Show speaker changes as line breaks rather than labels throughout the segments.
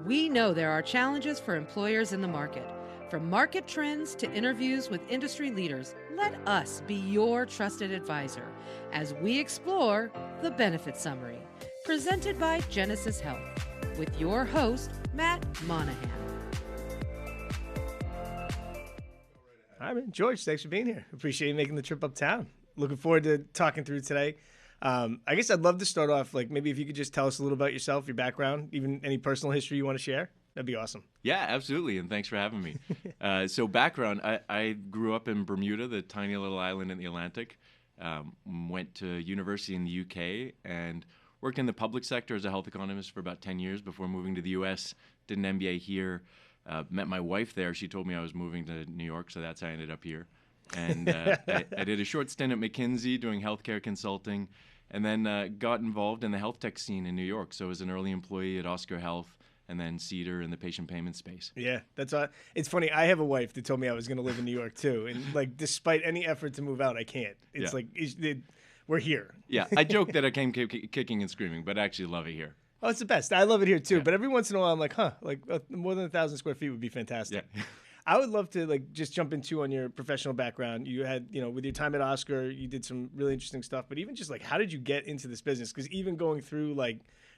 We know there are challenges for employers in the market. From market trends to interviews with industry leaders, let us be your trusted advisor as we explore the Benefit Summary, presented by Genesis Health, with your host, Matt Monahan.
All right, man. George, thanks for being here. Appreciate you making the trip uptown. Looking forward to talking through today. I guess I'd love to start off, like, maybe if you could just tell us a little about yourself, your background, even any personal history you want to share. That'd be awesome.
Yeah, absolutely, and thanks for having me. So background, I grew up in Bermuda, the tiny little island in the Atlantic. Went to university in the UK and worked in the public sector as a health economist for about 10 years before moving to the US. Did an MBA here. Met my wife there. She told me I was moving to New York, so that's how I ended up here. And I did a short stint at McKinsey doing healthcare consulting, and then got involved in the health tech scene in New York. So I was an early employee at Oscar Health, and then Cedar in the patient payment space.
Yeah, it's funny. I have a wife that told me I was going to live in New York too, and like, despite any effort to move out, I can't. It's like we're here.
Yeah, I joke that I came kicking and screaming, but I actually love it here.
Oh, it's the best. I love it here too.
Yeah.
But every once in a while, I'm like, more than 1,000 square feet would be fantastic.
Yeah.
I would love to just jump into on your professional background. You had, with your time at Oscar, you did some really interesting stuff. But even just how did you get into this business? Because even going through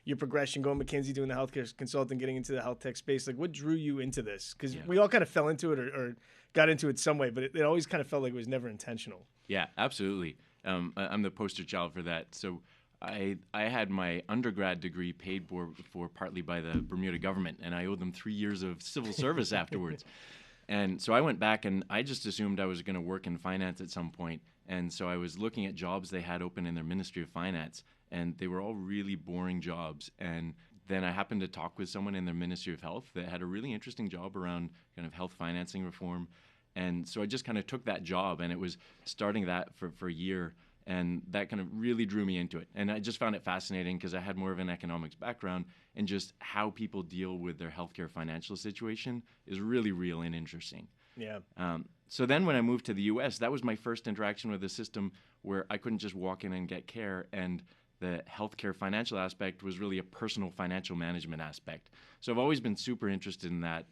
your progression, going McKinsey, doing the healthcare consulting, getting into the health tech space, what drew you into this? Because we all kind of fell into it or got into it some way, but it always kind of felt like it was never intentional.
Yeah, absolutely. I'm the poster child for that. So I had my undergrad degree paid for partly by the Bermuda government, and I owed them 3 years of civil service afterwards. And so I went back, and I just assumed I was going to work in finance at some point. And so I was looking at jobs they had open in their Ministry of Finance, and they were all really boring jobs. And then I happened to talk with someone in their Ministry of Health that had a really interesting job around kind of health financing reform. And so I just kind of took that job, and it was starting that for a year. And that kind of really drew me into it. And I just found it fascinating because I had more of an economics background, and just how people deal with their healthcare financial situation is really real and interesting.
Yeah.
So then when I moved to the US, that was my first interaction with a system where I couldn't just walk in and get care. And the healthcare financial aspect was really a personal financial management aspect. So I've always been super interested in that.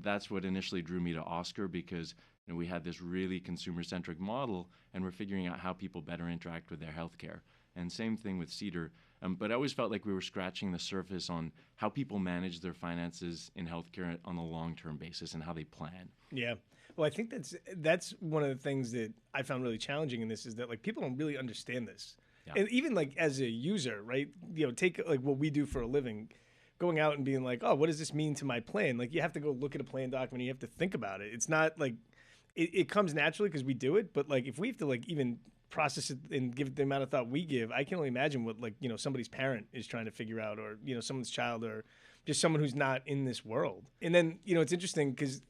That's what initially drew me to Oscar, because we had this really consumer-centric model, and we're figuring out how people better interact with their healthcare. And same thing with Cedar. But I always felt like we were scratching the surface on how people manage their finances in healthcare on a long-term basis and how they plan.
Yeah. Well, I think that's one of the things that I found really challenging in this, is that people don't really understand this. Yeah. And even as a user, right? Take what we do for a living, going out and being like, oh, what does this mean to my plan? You have to go look at a plan document. You have to think about it. It's not it comes naturally because we do it. But if we have to even process it and give it the amount of thought we give, I can only imagine what somebody's parent is trying to figure out, or someone's child, or just someone who's not in this world. And then it's interesting because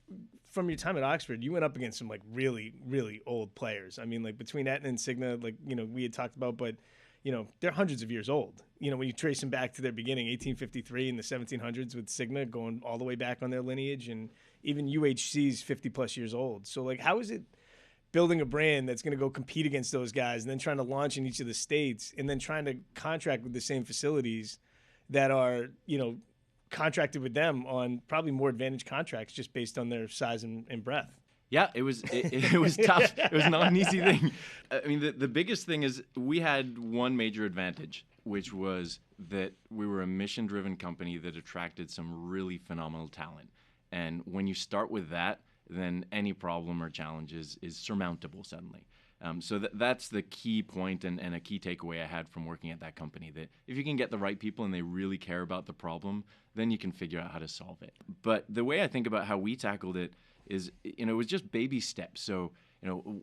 from your time at Oxford, you went up against some really, really old players. I mean, between Aetna and Cigna, we had talked about, but they're hundreds of years old. When you trace them back to their beginning, 1853 in the 1700s with Cigna, going all the way back on their lineage, and even UHC's 50 plus years old. So how is it building a brand that's going to go compete against those guys, and then trying to launch in each of the states, and then trying to contract with the same facilities that are, contracted with them on probably more advantaged contracts just based on their size and breadth?
Yeah, it was tough. It was not an easy thing. I mean, the biggest thing is we had one major advantage, which was that we were a mission-driven company that attracted some really phenomenal talent. And when you start with that, then any problem or challenge is surmountable suddenly. So that's the key point and a key takeaway I had from working at that company, that if you can get the right people and they really care about the problem, then you can figure out how to solve it. But the way I think about how we tackled it is, it was just baby steps. So,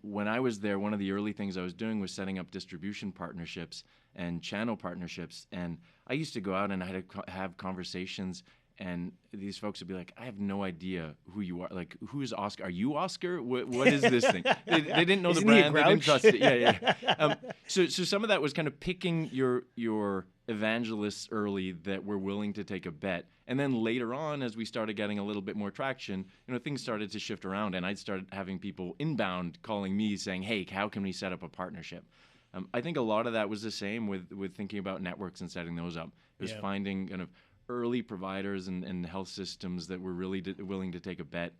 when I was there, one of the early things I was doing was setting up distribution partnerships and channel partnerships. And I used to go out and I had to have conversations, and these folks would be like, I have no idea who you are. Who is Oscar? Are you Oscar? What is this thing? They didn't know the brand. They didn't trust it. Yeah. So some of that was kind of picking your evangelists early that were willing to take a bet. And then later on, as we started getting a little bit more traction, things started to shift around, and I'd started having people inbound calling me saying, hey, how can we set up a partnership? I think a lot of that was the same with thinking about networks and setting those up. It was finding kind of early providers and health systems that were really willing to take a bet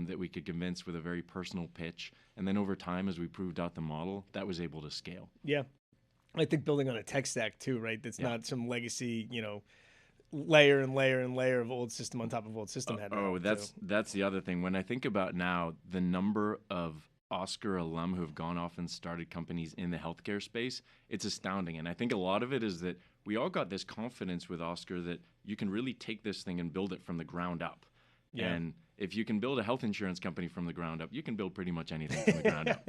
that we could convince with a very personal pitch. And then over time, as we proved out the model, that was able to scale.
Yeah. I think building on a tech stack too, right? That's not some legacy, layer and layer and layer of old system on top of old system.
That's the other thing. When I think about now, the number of Oscar alum who have gone off and started companies in the healthcare space, it's astounding. And I think a lot of it is that we all got this confidence with Oscar that you can really take this thing and build it from the ground up. Yeah. And if you can build a health insurance company from the ground up, you can build pretty much anything from the ground up.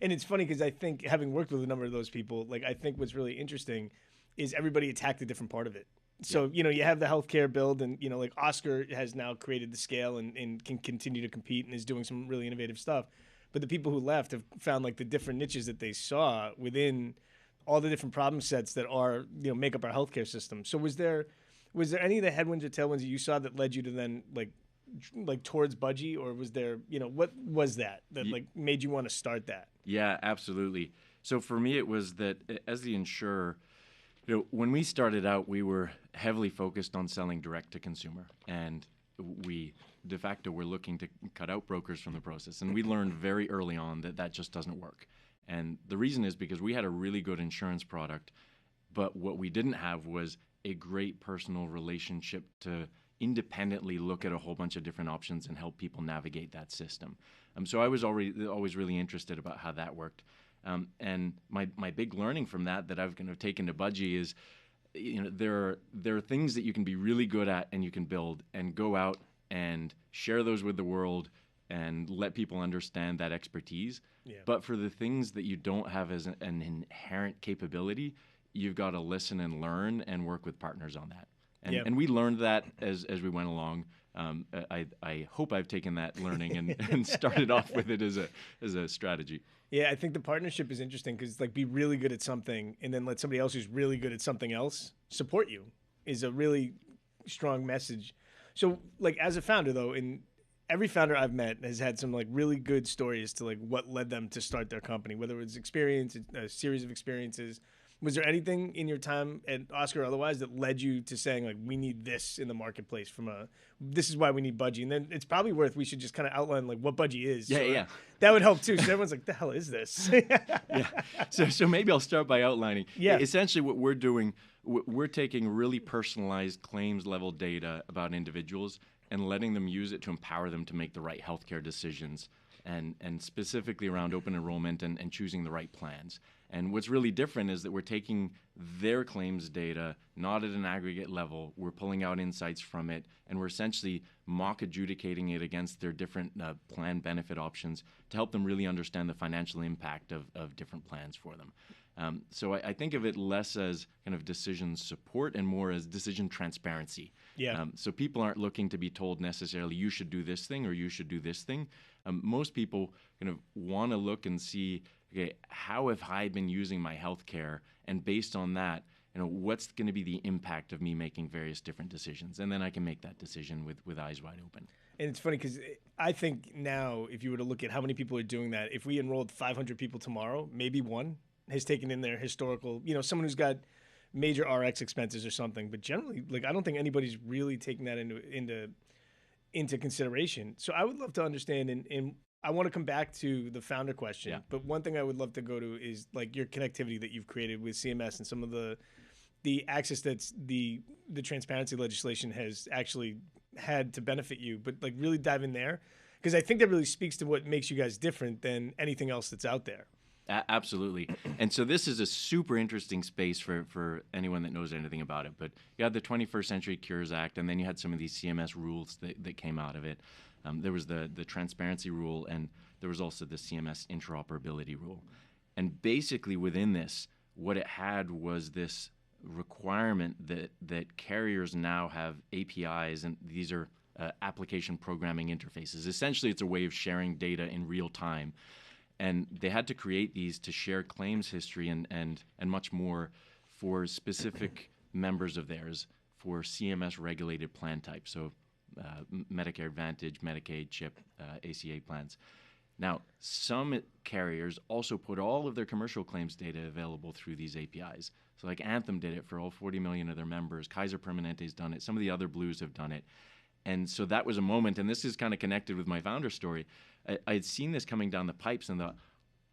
And it's funny because I think, having worked with a number of those people, I think what's really interesting is everybody attacked a different part of it. So, you have the healthcare build, and, Oscar has now created the scale and can continue to compete and is doing some really innovative stuff. But the people who left have found the different niches that they saw within all the different problem sets that are, make up our healthcare system. So was there any of the headwinds or tailwinds that you saw that led you to then towards Budgie, or was there, what was that made you want to start that?
Yeah, absolutely. So for me, it was that as the insurer, when we started out, we were heavily focused on selling direct to consumer, and we de facto were looking to cut out brokers from the process. And we learned very early on that just doesn't work. And the reason is because we had a really good insurance product, but what we didn't have was a great personal relationship to independently look at a whole bunch of different options and help people navigate that system. So I was always really interested about how that worked. And my big learning from that I've kind of taken to Budgie is, there are things that you can be really good at and you can build and go out and share those with the world and let people understand that expertise. Yeah. But for the things that you don't have as an inherent capability, you've got to listen and learn and work with partners on that. And we learned that as we went along. I hope I've taken that learning and started off with it as a strategy.
Yeah, I think the partnership is interesting because be really good at something and then let somebody else who's really good at something else support you is a really strong message. So as a founder though, and every founder I've met has had some really good stories to what led them to start their company, whether it was experience, a series of experiences. Was there anything in your time at Oscar or otherwise that led you to saying we need this in the marketplace this is why we need Budgie? And then it's probably we should just kind of outline what Budgie is.
Yeah.
That would help too. So everyone's the hell is this?
Yeah. So maybe I'll start by outlining. Yeah. Essentially what we're doing, we're taking really personalized claims level data about individuals and letting them use it to empower them to make the right healthcare decisions, and specifically around open enrollment and choosing the right plans. And what's really different is that we're taking their claims data, not at an aggregate level. We're pulling out insights from it, and we're essentially mock adjudicating it against their different plan benefit options to help them really understand the financial impact of different plans for them. So I think of it less as kind of decision support and more as decision transparency. Yeah. So people aren't looking to be told necessarily you should do this thing or you should do this thing. Most people kind of want to look and see, okay, how have I been using my healthcare, and based on that, what's going to be the impact of me making various different decisions, and then I can make that decision with eyes wide open.
And it's funny because I think now, if you were to look at how many people are doing that, if we enrolled 500 people tomorrow, maybe one has taken in their historical, someone who's got major RX expenses or something. But generally, I don't think anybody's really taking that into consideration. So I would love to understand, and I want to come back to the founder question. Yeah. But one thing I would love to go to is your connectivity that you've created with CMS and some of the access that's the transparency legislation has actually had to benefit you. But really dive in there, because I think that really speaks to what makes you guys different than anything else that's out there.
Absolutely. And so this is a super interesting space for anyone that knows anything about it. But you had the 21st Century Cures Act, and then you had some of these CMS rules that came out of it. There was the transparency rule, and there was also the CMS interoperability rule. And basically within this, what it had was this requirement that carriers now have APIs, and these are application programming interfaces. Essentially, it's a way of sharing data in real time. And they had to create these to share claims history and much more for specific members of theirs for CMS regulated plan types. So Medicare Advantage, Medicaid, CHIP, ACA plans. Now, some carriers also put all of their commercial claims data available through these APIs. So like Anthem did it for all 40 million of their members. Kaiser Permanente's done it. Some of the other Blues have done it. And so that was a moment, and this is kind of connected with my founder story. I had seen this coming down the pipes and thought,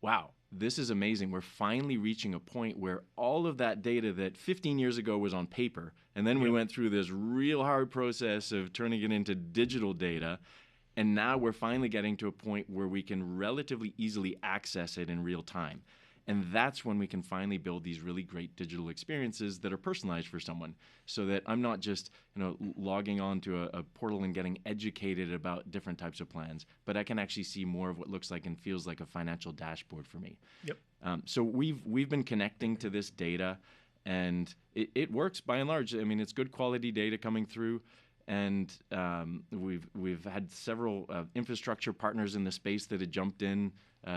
wow, this is amazing. We're finally reaching a point where all of that data that 15 years ago was on paper, and then we went through this real hard process of turning it into digital data, and now we're finally getting to a point where we can relatively easily access it in real time. And that's when we can finally build these really great digital experiences that are personalized for someone, so that I'm not just logging on to a portal and getting educated about different types of plans, but I can actually see more of what looks like and feels like a financial dashboard for me.
Yep.
So we've been connecting to this data, and it works by and large. I mean, it's good quality data coming through. And we've had several infrastructure partners in the space that had jumped in.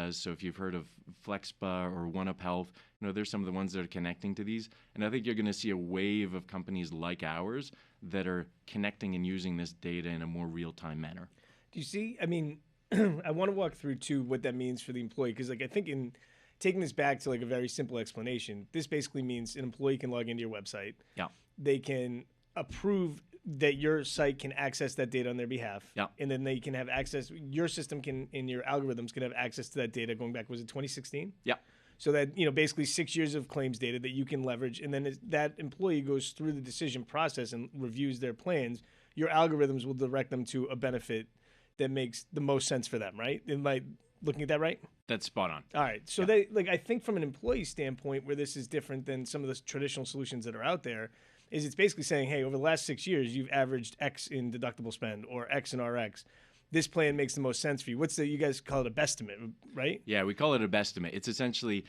So if you've heard of FlexSpa or OneUp Health, there's some of the ones that are connecting to these. And I think you're going to see a wave of companies like ours that are connecting and using this data in a more real-time manner.
Do you see? I mean, I want to walk through too what that means for the employee, because I think in taking this back to a very simple explanation, this basically means an employee can log into your website.
Yeah.
They can approve that your site can access that data on their behalf.
Yeah.
And then they can have access, your system can, and your algorithms can have access to that data going back, was it 2016?
Yeah.
So that, basically 6 years of claims data that you can leverage. And then that employee goes through the decision process and reviews their plans. Your algorithms will direct them to a benefit that makes the most sense for them, right? Am I looking at that right?
That's spot on.
All right. So I think from an employee standpoint, where this is different than some of the traditional solutions that are out there, is it's basically saying, hey, over the last 6 years, you've averaged X in deductible spend or X in RX. This plan makes the most sense for you. You guys call it a bestimate, right?
Yeah, we call it a bestimate. It's essentially,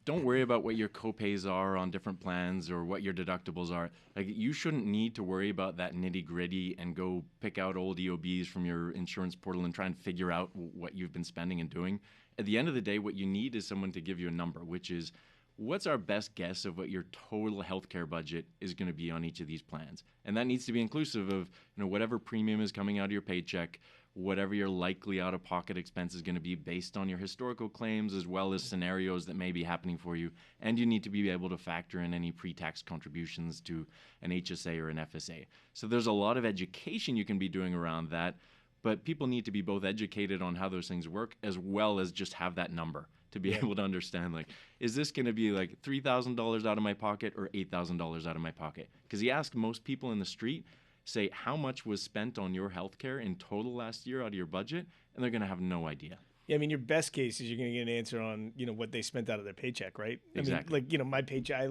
don't worry about what your copays are on different plans or what your deductibles are. You shouldn't need to worry about that nitty gritty and go pick out old EOBs from your insurance portal and try and figure out what you've been spending and doing. At the end of the day, what you need is someone to give you a number, which is, what's our best guess of what your total healthcare budget is going to be on each of these plans? And that needs to be inclusive of whatever premium is coming out of your paycheck, whatever your likely out-of-pocket expense is going to be based on your historical claims, as well as scenarios that may be happening for you. And you need to be able to factor in any pre-tax contributions to an HSA or an FSA. So there's a lot of education you can be doing around that, but people need to be both educated on how those things work, as well as just have that number to be able to understand, is this going to be $3,000 out of my pocket or $8,000 out of my pocket? Because you ask most people in the street, say, how much was spent on your healthcare in total last year out of your budget, and they're going to have no idea.
Yeah, I mean, your best case is you're going to get an answer on, what they spent out of their paycheck, right?
Exactly.
I mean, my paycheck,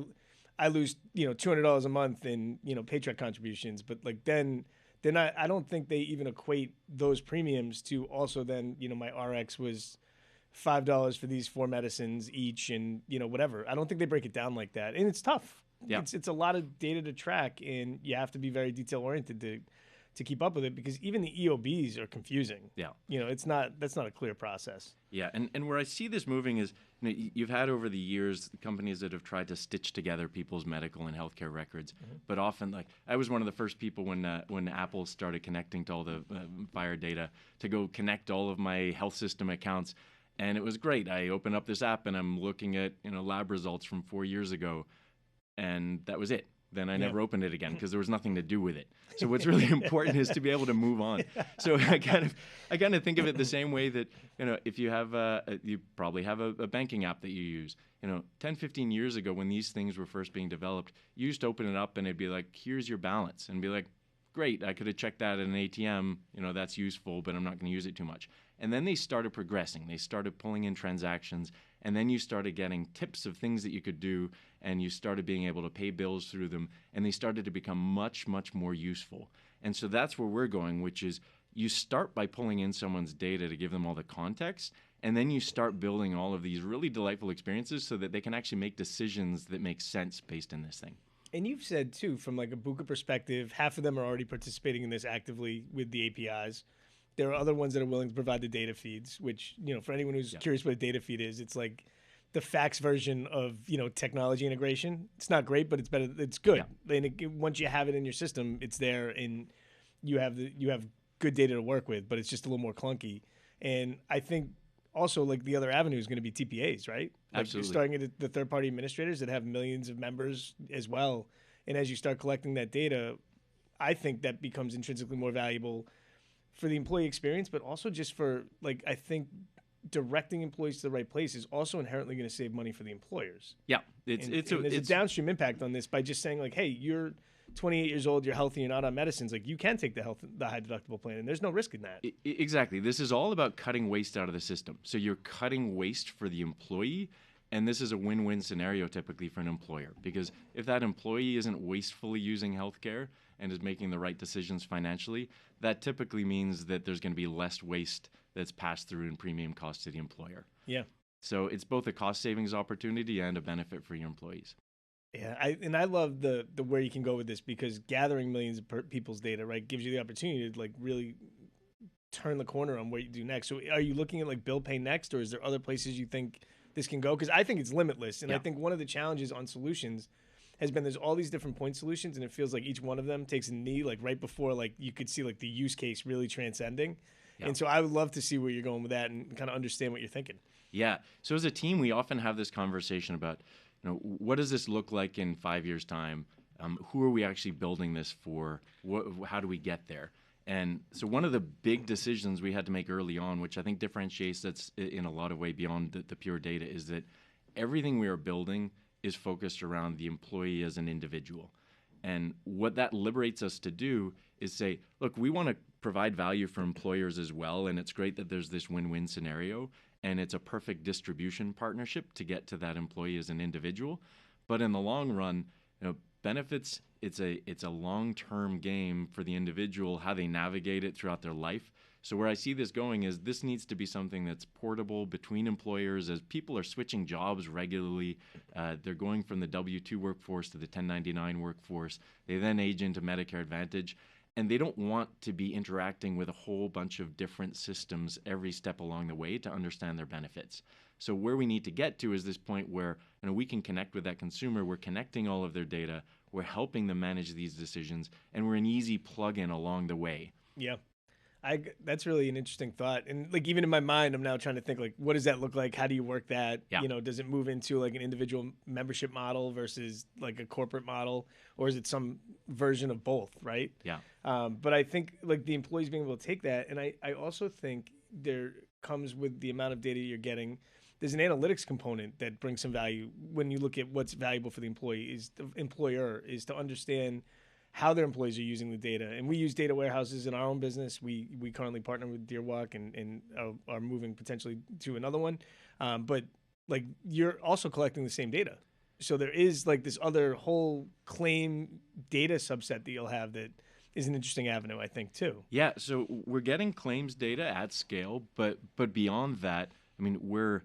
I lose, $200 a month in, paycheck contributions, but then I don't think they even equate those premiums to also then, my RX was $5 for these 4 medicines each, and whatever. I don't think they break it down like that, and it's tough.
Yeah.
It's a lot of data to track, and you have to be very detail oriented to keep up with it, because even the EOBs are confusing.
Yeah.
That's not a clear process.
Yeah, and where I see this moving is, you've had over the years companies that have tried to stitch together people's medical and healthcare records, but often, I was one of the first people when Apple started connecting to all the Fire data to go connect all of my health system accounts. And it was great. I open up this app and I'm looking at lab results from 4 years ago, and that was it. Then I never opened it again because there was nothing to do with it. So what's really important is to be able to move on. So I kind of think of it the same way that if you have you probably have a banking app that you use. 10, 15 years ago when these things were first being developed, you used to open it up and it'd be like, here's your balance, and be like, great, I could have checked that at an ATM. That's useful, but I'm not going to use it too much. And then they started progressing. They started pulling in transactions, and then you started getting tips of things that you could do, and you started being able to pay bills through them, and they started to become much, much more useful. And so that's where we're going, which is you start by pulling in someone's data to give them all the context, and then you start building all of these really delightful experiences so that they can actually make decisions that make sense based in this thing.
And you've said, too, from a Buka perspective, half of them are already participating in this actively with the APIs. There are other ones that are willing to provide the data feeds, which, for anyone who's curious what a data feed is, it's like the fax version of, technology integration. It's not great, but it's better. It's good. Yeah. And once you have it in your system, it's there, and you have good data to work with, but it's just a little more clunky. And I think also like the other avenue is going to be TPAs, right? Like
Absolutely.
you're starting at the third-party administrators that have millions of members as well. And as you start collecting that data, I think that becomes intrinsically more valuable for the employee experience, but also just for, like, I think directing employees to the right place is also inherently going to save money for the employers.
Yeah,
And there's a downstream impact on this by just saying, like, hey, you're 28 years old, you're healthy, you're not on medicines. Like, you can take the high deductible plan, and there's no risk in that.
Exactly. This is all about cutting waste out of the system. So you're cutting waste for the employee, and this is a win-win scenario typically for an employer, because if that employee isn't wastefully using healthcare and is making the right decisions financially, that typically means that there's going to be less waste that's passed through in premium cost to the employer.
Yeah.
So it's both a cost savings opportunity and a benefit for your employees.
Yeah, I love the where you can go with this, because gathering millions of people's data, right, gives you the opportunity to like really turn the corner on what you do next. So are you looking at like bill pay next, or is there other places you think this can go? Because I think it's limitless, and I think one of the challenges on solutions has been there's all these different point solutions, and it feels like each one of them takes a knee like right before like you could see like the use case really transcending. Yeah. And so I would love to see where you're going with that and kind of understand what you're thinking.
Yeah. So as a team, we often have this conversation about, what does this look like in 5 years' time? Who are we actually building this for? How do we get there? And so one of the big decisions we had to make early on, which I think differentiates us in a lot of way beyond the pure data, is that everything we are building is focused around the employee as an individual. And what that liberates us to do is say, look, we want to provide value for employers as well, and it's great that there's this win-win scenario, and it's a perfect distribution partnership to get to that employee as an individual. But in the long run, benefits, it's a long-term game for the individual, how they navigate it throughout their life. So where I see this going is this needs to be something that's portable between employers as people are switching jobs regularly. They're going from the W-2 workforce to the 1099 workforce. They then age into Medicare Advantage. And they don't want to be interacting with a whole bunch of different systems every step along the way to understand their benefits. So where we need to get to is this point where we can connect with that consumer. We're connecting all of their data. We're helping them manage these decisions. And we're an easy plug-in along the way.
Yeah. That's really an interesting thought. And like even in my mind, I'm now trying to think like, what does that look like? How do you work that?
Yeah.
Does it move into like an individual membership model versus like a corporate model, or is it some version of both? Right.
Yeah.
But I think like the employees being able to take that. And I also think there comes with the amount of data you're getting, there's an analytics component that brings some value when you look at what's valuable for the employer is to understand how their employees are using the data. And we use data warehouses in our own business. We currently partner with Deerwalk and are moving potentially to another one. But like you're also collecting the same data. So there is like this other whole claim data subset that you'll have that is an interesting avenue, I think, too.
Yeah, so we're getting claims data at scale, but beyond that, I mean, we're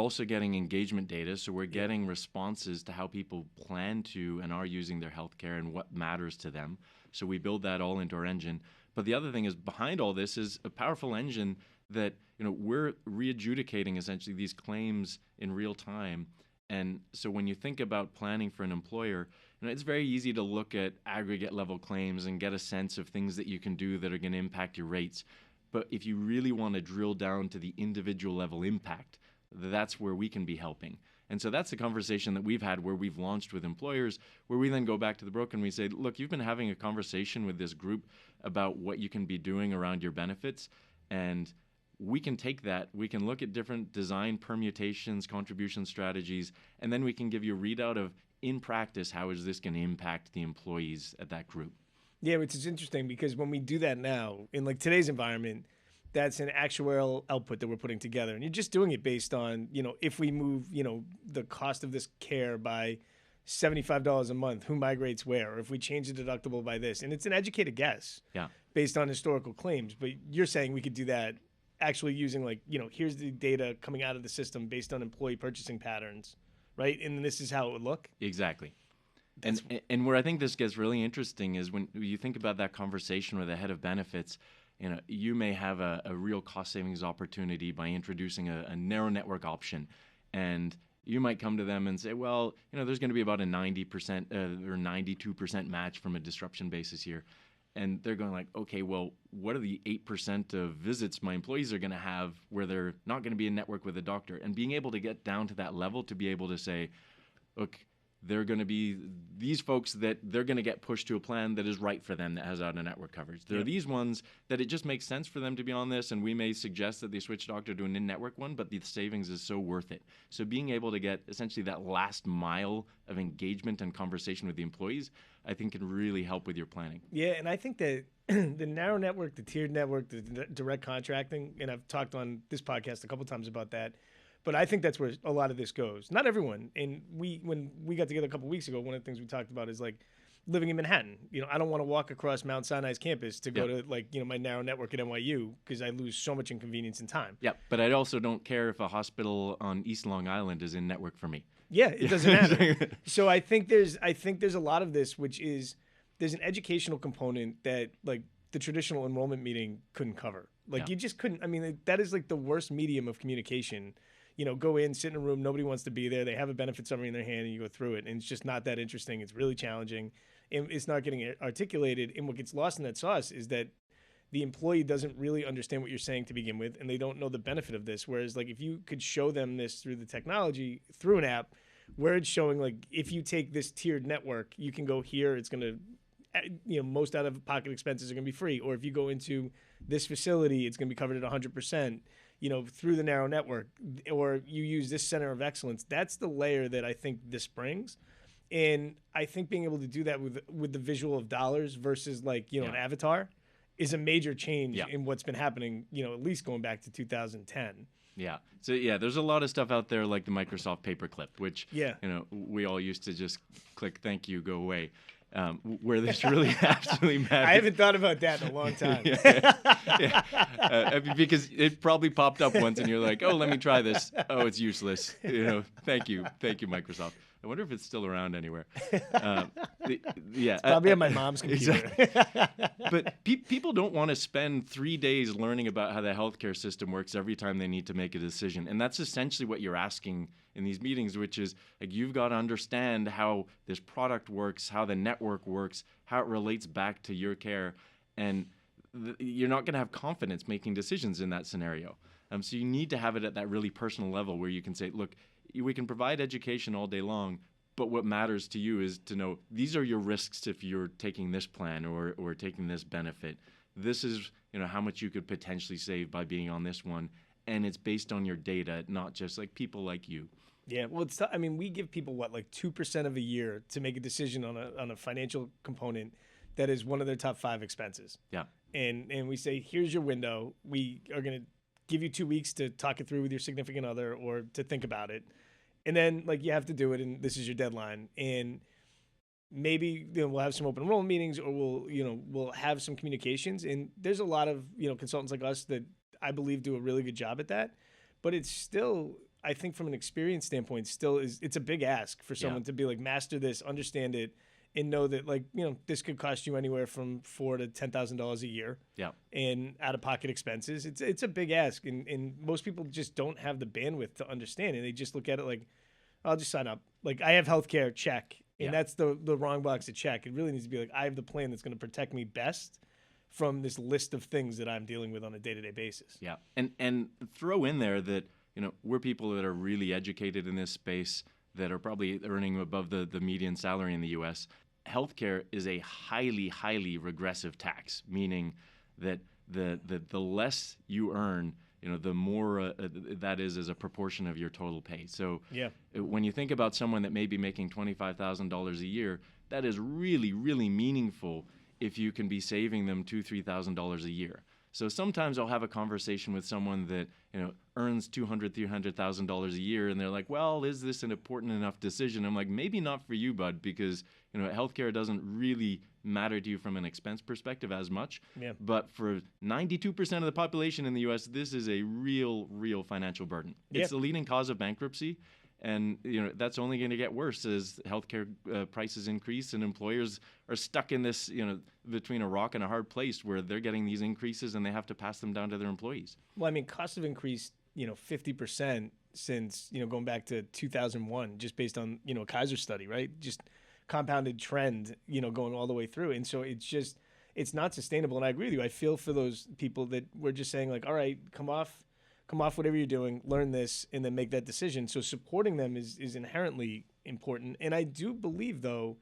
also getting engagement data, so we're getting responses to how people plan to and are using their healthcare and what matters to them. So we build that all into our engine. But the other thing is behind all this is a powerful engine that we're re-adjudicating essentially these claims in real time. And so when you think about planning for an employer, it's very easy to look at aggregate level claims and get a sense of things that you can do that are going to impact your rates. But if you really want to drill down to the individual level impact, that's where we can be helping. And so that's the conversation that we've had where we've launched with employers, where we then go back to the broker and we say, look, you've been having a conversation with this group about what you can be doing around your benefits. And we can take that, we can look at different design permutations, contribution strategies, and then we can give you a readout of, in practice, how is this going to impact the employees at that group?
Yeah, which is interesting because when we do that now, in like today's environment, that's an actuarial output that we're putting together. And you're just doing it based on, if we move, the cost of this care by $75 a month, who migrates where, or if we change the deductible by this. And it's an educated guess based on historical claims. But you're saying we could do that actually using like, here's the data coming out of the system based on employee purchasing patterns, right? And this is how it would look.
Exactly. And where I think this gets really interesting is when you think about that conversation with the head of benefits, you may have a real cost savings opportunity by introducing a narrow network option. And you might come to them and say, well, there's going to be about a 90% or 92% match from a disruption basis here. And they're going like, okay, well, what are the 8% of visits my employees are going to have where they're not going to be in network with a doctor? And being able to get down to that level to be able to say, look, they're going to be these folks that they're going to get pushed to a plan that is right for them that has out-of-network coverage. There are these ones that it just makes sense for them to be on this, and we may suggest that they switch doctor to an in-network one, but the savings is so worth it. So being able to get essentially that last mile of engagement and conversation with the employees, I think can really help with your planning.
Yeah, and I think that the narrow network, the tiered network, the direct contracting, and I've talked on this podcast a couple times about that, but I think that's where a lot of this goes. Not everyone. And when we got together a couple weeks ago, one of the things we talked about is like living in Manhattan. I don't want to walk across Mount Sinai's campus to go to my narrow network at NYU because I lose so much inconvenience and time.
Yeah, but I also don't care if a hospital on East Long Island is in network for me.
Yeah, it doesn't matter. So I think there's a lot of this, which is there's an educational component that like the traditional enrollment meeting couldn't cover. Like you just couldn't. I mean, that is like the worst medium of communication. Go in, sit in a room, nobody wants to be there. They have a benefit summary in their hand and you go through it. And it's just not that interesting. It's really challenging. And it's not getting articulated. And what gets lost in that sauce is that the employee doesn't really understand what you're saying to begin with, and they don't know the benefit of this. Whereas like if you could show them this through the technology, through an app, where it's showing like if you take this tiered network, you can go here, it's going to, most out-of-pocket expenses are going to be free. Or if you go into this facility, it's going to be covered at 100%. Through the narrow network, or you use this center of excellence. That's the layer that I think this brings. And I think being able to do that with the visual of dollars versus an avatar is a major change in what's been happening, at least going back to 2010.
Yeah. So there's a lot of stuff out there like the Microsoft Paperclip, which, we all used to just click, thank you, go away. Where this really absolutely matters.
I haven't thought about that in a long time.
Because it probably popped up once and you're like, oh, let me try this. Oh, it's useless. Thank you, Microsoft. I wonder if it's still around anywhere.
It's probably on my mom's computer.
Exactly. But people don't want to spend 3 days learning about how the healthcare system works every time they need to make a decision. And that's essentially what you're asking in these meetings, which is like you've got to understand how this product works, how the network works, how it relates back to your care. And you're not going to have confidence making decisions in that scenario. So you need to have it at that really personal level where you can say, look, we can provide education all day long, but what matters to you is to know these are your risks if you're taking this plan or taking this benefit. This is how much you could potentially save by being on this one, and it's based on your data, not just like people like you.
Yeah, well, we give people 2% of a year to make a decision on a financial component that is one of their top 5 expenses.
Yeah,
and we say here's your window. We are going to give you 2 weeks to talk it through with your significant other or to think about it. And then you have to do it, and this is your deadline. And maybe we'll have some open enrollment meetings, or we'll have some communications. And there's a lot of consultants like us that I believe do a really good job at that. But it's still, I think, from an experience standpoint, it's a big ask for someone to be master this, understand it, and know that this could cost you anywhere from $4,000 to $10,000 a year.
Yeah.
And out-of-pocket expenses. It's a big ask, and most people just don't have the bandwidth to understand it. They just look at it I'll just sign up. I have healthcare, check. And that's the wrong box to check. It really needs to be I have the plan that's going to protect me best from this list of things that I'm dealing with on a day-to-day basis.
Yeah. And throw in there that, we're people that are really educated in this space that are probably earning above the median salary in the U.S. Healthcare is a highly, highly regressive tax, meaning that the less you earn, the more that is as a proportion of your total pay. So when you think about someone that may be making $25,000 a year, that is really, really meaningful if you can be saving them $2,000, $3,000 a year. So sometimes I'll have a conversation with someone that earns $200,000, $300,000 a year, and they're like, "Well, is this an important enough decision?" I'm like, "Maybe not for you, bud, because healthcare doesn't really matter to you from an expense perspective as much.
Yeah.
But for 92% of the population in the U.S., this is a real, real financial burden. It's the leading cause of bankruptcy." And that's only going to get worse as healthcare prices increase and employers are stuck in this, between a rock and a hard place where they're getting these increases and they have to pass them down to their employees.
Well, costs have increased, 50% since, going back to 2001, just based on, a Kaiser study, right? Just compounded trend, going all the way through. And so it's it's not sustainable. And I agree with you. I feel for those people that we're just saying like, all right, come off whatever you're doing, learn this, and then make that decision. So supporting them is inherently important. And I do believe, though,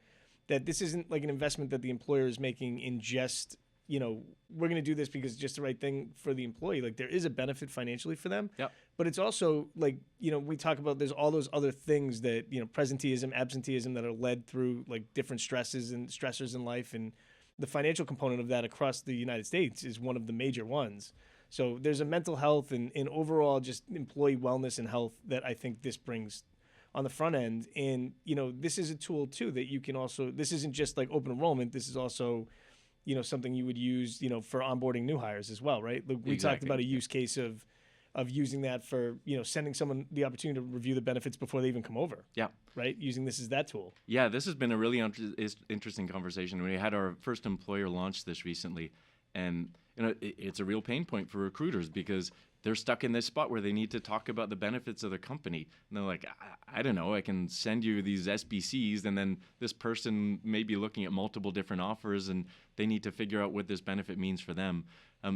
that this isn't like an investment that the employer is making in just, you know, we're going to do this because it's just the right thing for the employee. Like there is a benefit financially for them.
Yep.
But it's also like, you know, we talk about there's all those other things that, you know, presenteeism, absenteeism that are led through like different stresses and stressors in life. And the financial component of that across the United States is one of the major ones. So there's a mental health and overall just employee wellness and health that I think this brings on the front end. And, you know, this is a tool too that you can also, this isn't just like open enrollment. This is also, you know, something you would use, you know, for onboarding new hires as well, right? Like we talked about a use case of using that for, you know, sending someone the opportunity to review the benefits before they even come over.
Yeah.
Right? Using this as that tool.
Yeah, this has been a really interesting conversation. We had our first employer launch this recently, and you know, it's a real pain point for recruiters because they're stuck in this spot where they need to talk about the benefits of their company. And they're like, I don't know, I can send you these SBCs, and then this person may be looking at multiple different offers, and they need to figure out what this benefit means for them.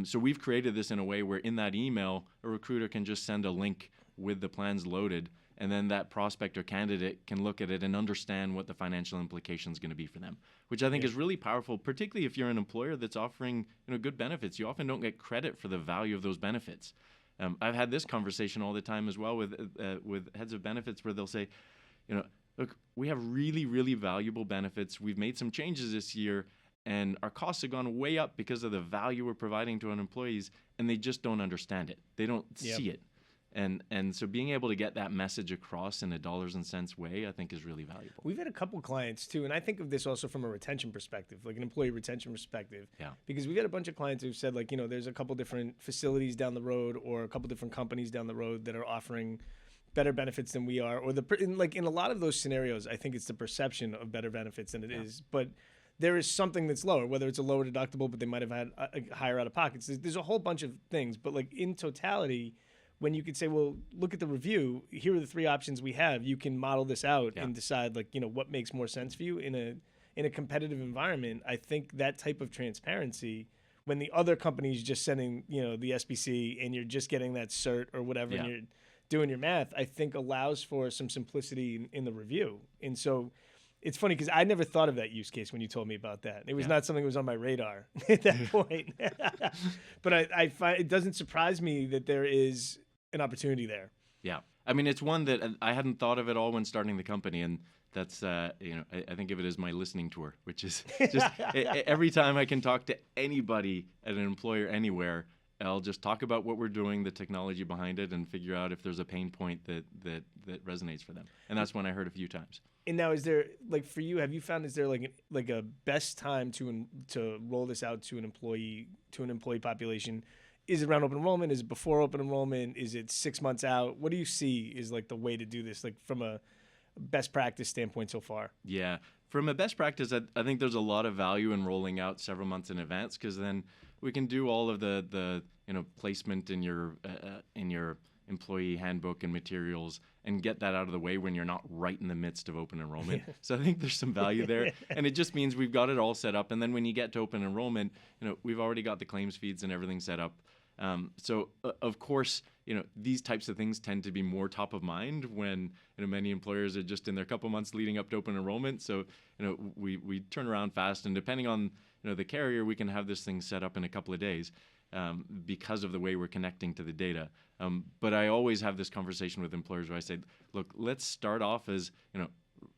So we've created this in a way where in that email, a recruiter can just send a link with the plans loaded, and then that prospect or candidate can look at it and understand what the financial implication is going to be for them, which I think is really powerful, particularly if you're an employer that's offering, you know, good benefits. You often don't get credit for the value of those benefits. I've had this conversation all the time as well with heads of benefits where they'll say, you know, look, we have really, really valuable benefits. We've made some changes this year, and our costs have gone way up because of the value we're providing to our employees, and they just don't understand it. They don't see it. And so being able to get that message across in a dollars and cents way, I think is really valuable.
We've had a couple clients too, and I think of this also from a retention perspective, like an employee retention perspective.
Yeah.
Because we've had a bunch of clients who've said like, you know, there's a couple different facilities down the road or a couple different companies down the road that are offering better benefits than we are, or in a lot of those scenarios, I think it's the perception of better benefits than it is. But there is something that's lower, whether it's a lower deductible, but they might have had a higher out of pockets. There's a whole bunch of things, but like in totality, when you could say, well, look at the review, here are the three options we have. You can model this out and decide like, you know, what makes more sense for you in a competitive environment. I think that type of transparency, when the other company is just sending, you know, the SBC and you're just getting that cert or whatever, and you're doing your math, I think allows for some simplicity in the review. And so it's funny because I never thought of that use case when you told me about that. It was not something that was on my radar at that point. But I find it doesn't surprise me that there is an opportunity there.
Yeah. I mean, it's one that I hadn't thought of at all when starting the company. And that's, you know, I think of it as my listening tour, which is just every time I can talk to anybody at an employer anywhere, I'll just talk about what we're doing, the technology behind it, and figure out if there's a pain point that resonates for them. And that's one I heard a few times.
And now, is there, like, for you, have you found, is there like a best time to roll this out to an employee population? Is it around open enrollment? Is it before open enrollment? Is it 6 months out? What do you see is like the way to do this, like from a best practice standpoint so far? Yeah,
from a best practice, I think there's a lot of value in rolling out several months in advance, because then we can do all of the you know, placement in your employee handbook and materials and get that out of the way when you're not right in the midst of open enrollment. So I think there's some value there, and it just means we've got it all set up. And then when you get to open enrollment, you know, we've already got the claims feeds and everything set up. So of course, you know, these types of things tend to be more top of mind when, you know, many employers are just in their couple months leading up to open enrollment. So, you know, we turn around fast, and depending on, you know, the carrier, we can have this thing set up in a couple of days. Because of the way we're connecting to the data. But I always have this conversation with employers where I say, look, let's start off as, you know,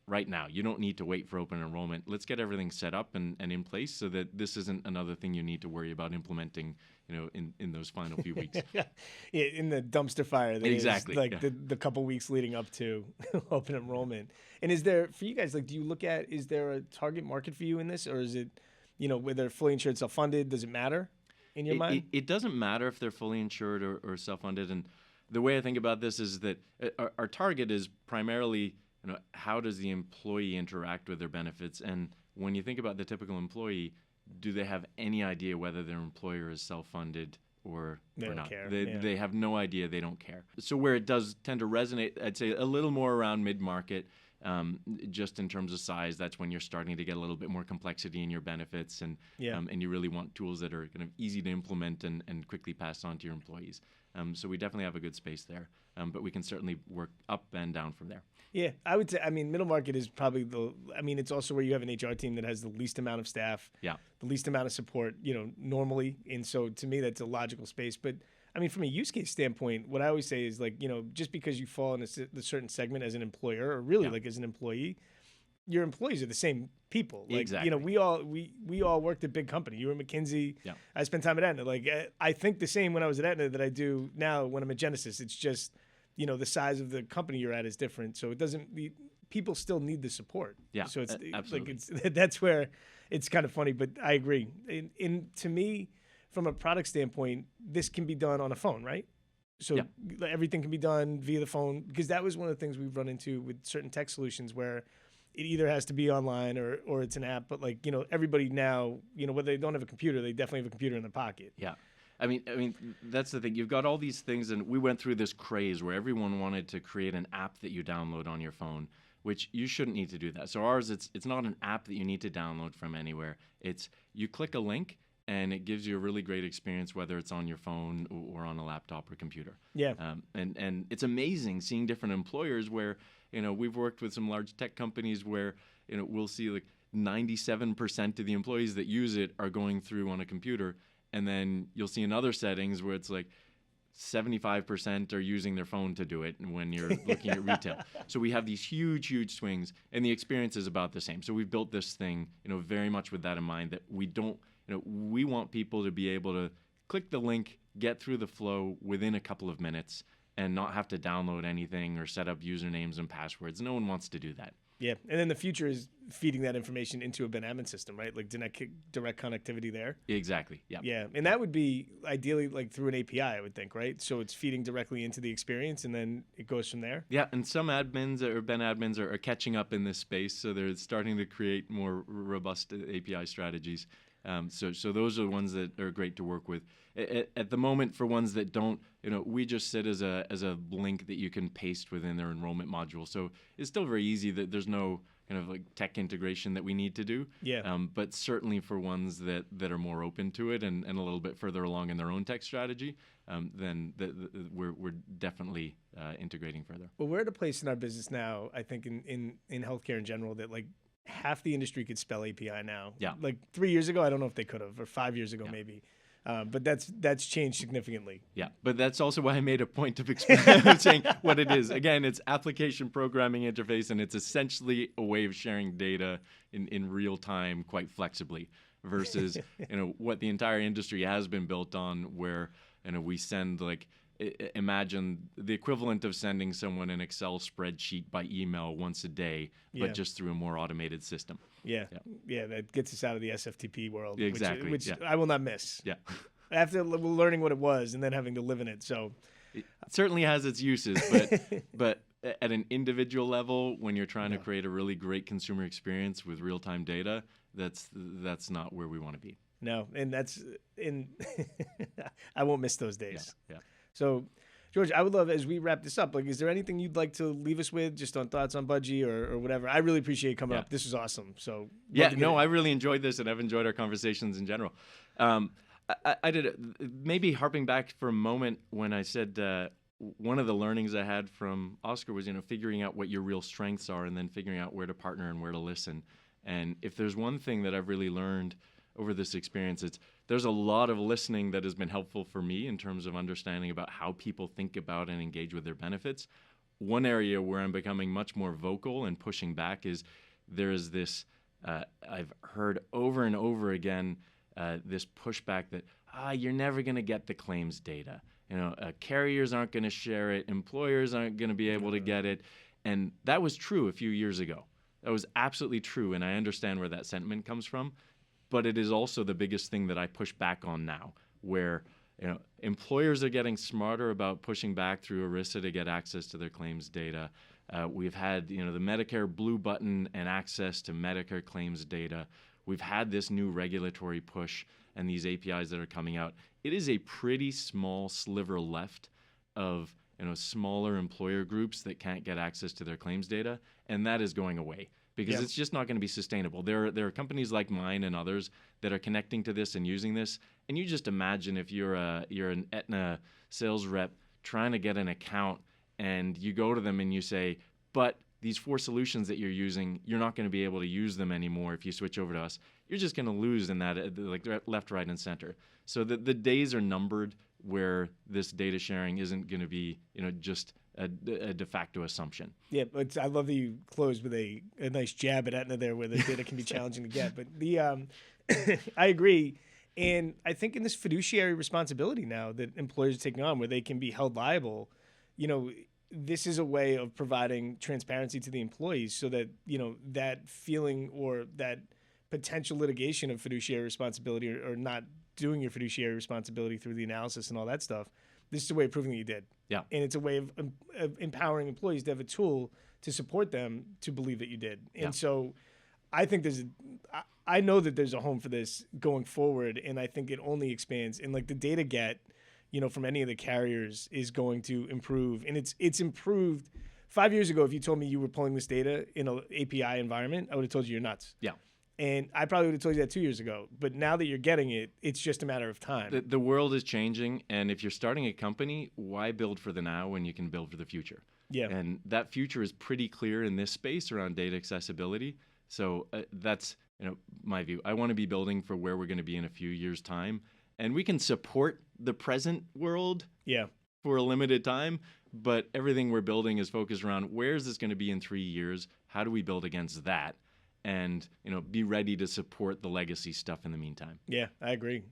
right now. You don't need to wait for open enrollment. Let's get everything set up and in place so that this isn't another thing you need to worry about implementing, you know, in those final few weeks.
Yeah, in the dumpster fire. That
exactly.
Is like the couple weeks leading up to open enrollment. And is there, for you guys, like, do you look at, is there a target market for you in this? Or is it, you know, whether fully insured, self-funded, does it matter? In your mind?
It doesn't matter if they're fully insured or self-funded. And the way I think about this is that our target is primarily, you know, how does the employee interact with their benefits? And when you think about the typical employee, do they have any idea whether their employer is self-funded or not?
Care.
They have no idea. They don't care. So where it does tend to resonate, I'd say a little more around mid-market. Just in terms of size, that's when you're starting to get a little bit more complexity in your benefits, and you really want tools that are kind of easy to implement and quickly pass on to your employees. So we definitely have a good space there, but we can certainly work up and down from there.
Yeah, I would say, middle market is probably it's also where you have an HR team that has the least amount of staff, the least amount of support, normally. And so to me, that's a logical space. But from a use case standpoint, what I always say is just because you fall in a certain segment as an employer, or really as an employee, your employees are the same people.
Exactly.
We all worked at big company. You were at McKinsey.
Yeah.
I spent time at Aetna. I think the same when I was at Aetna that I do now when I'm at Genesis. It's just, the size of the company you're at is different. So it doesn't. People still need the support.
Yeah.
So it's
absolutely.
That's where it's kind of funny, but I agree. To me, from a product standpoint, this can be done on a phone, right? So everything can be done via the phone, because that was one of the things we've run into with certain tech solutions where it either has to be online or it's an app. But everybody now, whether they don't have a computer, they definitely have a computer in their pocket.
Yeah. That's the thing. You've got all these things, and we went through this craze where everyone wanted to create an app that you download on your phone, which you shouldn't need to do that. So ours, it's not an app that you need to download from anywhere. It's you click a link, and it gives you a really great experience, whether it's on your phone or on a laptop or computer.
Yeah.
And it's amazing seeing different employers where, we've worked with some large tech companies where, we'll see 97% of the employees that use it are going through on a computer. And then you'll see in other settings where it's 75% are using their phone to do it when you're looking at retail. So we have these huge swings, and the experience is about the same. So we've built this thing, very much with that in mind, that we don't, we want people to be able to click the link, get through the flow within a couple of minutes, and not have to download anything or set up usernames and passwords. No one wants to do that.
Yeah, and then the future is feeding that information into a Ben admin system, right? Direct connectivity there.
Exactly. Yeah.
Yeah, and that would be ideally through an API, I would think, right? So it's feeding directly into the experience, and then it goes from there.
Yeah, and some admins or Ben admins are catching up in this space, so they're starting to create more robust API strategies. So those are the ones that are great to work with. At the moment, for ones that don't, we just sit as a link that you can paste within their enrollment module. So it's still very easy. That there's no kind of tech integration that we need to do.
Yeah.
But certainly for ones that are more open to it and a little bit further along in their own tech strategy, then we're definitely integrating further.
Well, we're at a place in our business now, I think in healthcare in general, that half the industry could spell API now.
Yeah.
3 years ago, I don't know if they could have, or 5 years ago maybe. But that's changed significantly.
Yeah, but that's also why I made a point of saying what it is. Again, it's application programming interface, and it's essentially a way of sharing data in real time quite flexibly versus what the entire industry has been built on, where we send imagine the equivalent of sending someone an Excel spreadsheet by email once a day, but just through a more automated system.
Yeah, that gets us out of the SFTP world.
Exactly.
Which I will not miss.
Yeah.
After learning what it was and then having to live in it. So
it certainly has its uses, but at an individual level, when you're trying to create a really great consumer experience with real-time data, that's not where we want to be.
No, and I won't miss those days.
Yeah.
So, George, I would love, as we wrap this up, is there anything you'd like to leave us with, just on thoughts on Budgie or whatever? I really appreciate you coming up. This was awesome. So
I really enjoyed this, and I've enjoyed our conversations in general. I did maybe harping back for a moment when I said one of the learnings I had from Oscar was figuring out what your real strengths are, and then figuring out where to partner and where to listen. And if there's one thing that I've really learned over this experience, there's a lot of listening that has been helpful for me in terms of understanding about how people think about and engage with their benefits. One area where I'm becoming much more vocal and pushing back is there is this, I've heard over and over again, this pushback that, you're never going to get the claims data. Carriers aren't going to share it. Employers aren't going to be able to get it. And that was true a few years ago. That was absolutely true, and I understand where that sentiment comes from. But it is also the biggest thing that I push back on now, where employers are getting smarter about pushing back through ERISA to get access to their claims data. We've had the Medicare Blue Button and access to Medicare claims data. We've had this new regulatory push and these APIs that are coming out. It is a pretty small sliver left of smaller employer groups that can't get access to their claims data, and that is going away because it's just not going to be sustainable. There are companies like mine and others that are connecting to this and using this, and you just imagine if you're an Aetna sales rep trying to get an account, and you go to them and you say, but these 4 solutions that you're using, you're not going to be able to use them anymore if you switch over to us. You're just going to lose in that, like left, right, and center. So the days are numbered where this data sharing isn't going to be, just a de facto assumption.
Yeah, but I love that you closed with a nice jab at Aetna there, where the data can be challenging to get. But I agree. And I think in this fiduciary responsibility now that employers are taking on, where they can be held liable, this is a way of providing transparency to the employees so that, that feeling or that potential litigation of fiduciary responsibility or not doing your fiduciary responsibility through the analysis and all that stuff, this is a way of proving that you did.
Yeah. And
it's a way of empowering employees to have a tool to support them to believe that you did. And so I think I know that there's a home for this going forward, and I think it only expands. And like the data get, from any of the carriers is going to improve. And it's improved. 5 years ago, if you told me you were pulling this data in an API environment, I would have told you you're nuts.
Yeah.
And I probably would have told you that 2 years ago. But now that you're getting it, it's just a matter of time.
The world is changing. And if you're starting a company, why build for the now when you can build for the future?
Yeah.
And that future is pretty clear in this space around data accessibility. So that's my view. I want to be building for where we're going to be in a few years' time. And we can support the present world for a limited time. But everything we're building is focused around where is this going to be in 3 years? How do we build against that? And be ready to support the legacy stuff in the meantime.
Yeah, I agree.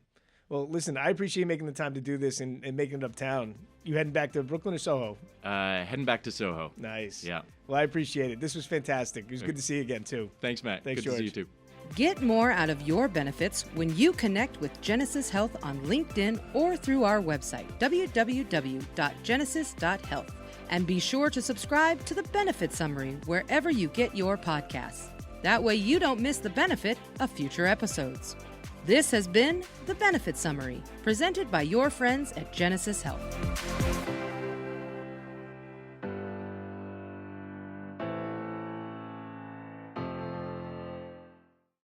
Well, listen, I appreciate making the time to do this and making it uptown. You heading back to Brooklyn or Soho?
Heading back to Soho.
Nice.
Yeah.
Well, I appreciate it. This was fantastic. It was good to see you again, too.
Thanks, Matt.
Thanks,
good
George.
to see you, too.
Get more out of your benefits when you connect with Genesis Health on LinkedIn or through our website, www.genesis.health. And be sure to subscribe to the Benefit Summary wherever you get your podcasts. That way you don't miss the benefit of future episodes. This has been the Benefit Summary, presented by your friends at Genesis Health.